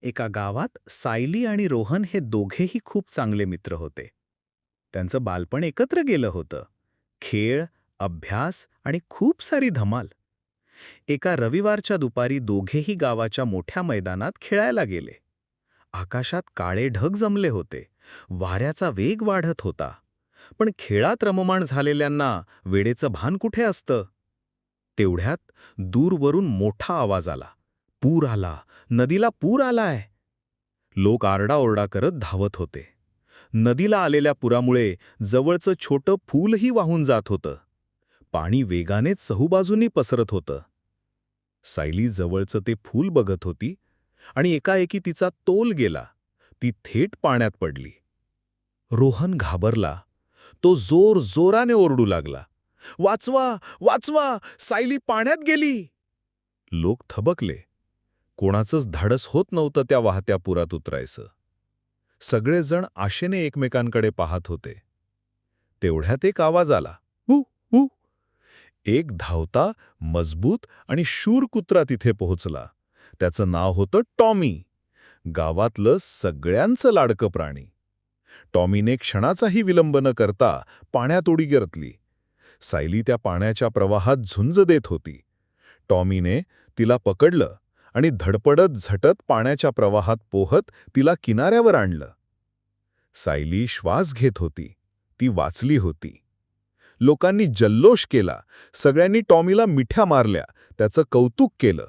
एका गावात सायली आणि रोहन हे दोघेही खूप चांगले मित्र होते. त्यांचं बालपण एकत्र गेलं होतं. खेळ, अभ्यास आणि खूप सारी धमाल. एका रविवारच्या दुपारी दोघेही गावाच्या मोठ्या मैदानात खेळायला गेले. आकाशात काळे ढग जमले होते. वाऱ्याचा वेग वाढत होता. पण खेळात रममाण झालेल्यांना वेळेचं भान कुठे असतं? तेवढ्यात दूरवरून मोठा आवाज आला. पूर आला, नदीला पूर आलाय. लोक आरडाओरडा करत धावत होते. नदीला आलेल्या पुरामुळे जवळचं छोटं फूलही वाहून जात होतं. पाणी वेगाने चहूबाजूंनी पसरत होतं. सायली जवळचं ते फूल बघत होती आणि एकाएकी तिचा तोल गेला. ती थेट पाण्यात पडली. रोहन घाबरला. तो जोराने ओरडू लागला, "वाचवा, वाचवा! सायली पाण्यात गेली!" लोक थबकले. कोणाचंच धाडस होत नव्हतं त्या वाहत्या पुरात उतरायचं. सगळेजण आशेने एकमेकांकडे पाहत होते. तेवढ्यात एक आवाज आला, "हू, हू!" एक धावता, मजबूत आणि शूर कुत्रा तिथे पोहोचला. त्याचं नाव होतं टॉमी. गावातलं सगळ्यांचं लाडकं प्राणी. टॉमीने क्षणाचाही विलंब न करता पाण्यात उडी घेतली. सायली त्या पाण्याच्या प्रवाहात झुंज देत होती. टॉमीने तिला पकडलं आणि धडपडत झटत पाण्याच्या प्रवाहात पोहत तिला किनाऱ्यावर आणलं. सायली श्वास घेत होती. ती वाचली होती. लोकांनी जल्लोष केला. सगळ्यांनी टॉमीला मिठ्या मारल्या, त्याचं कौतुक केलं.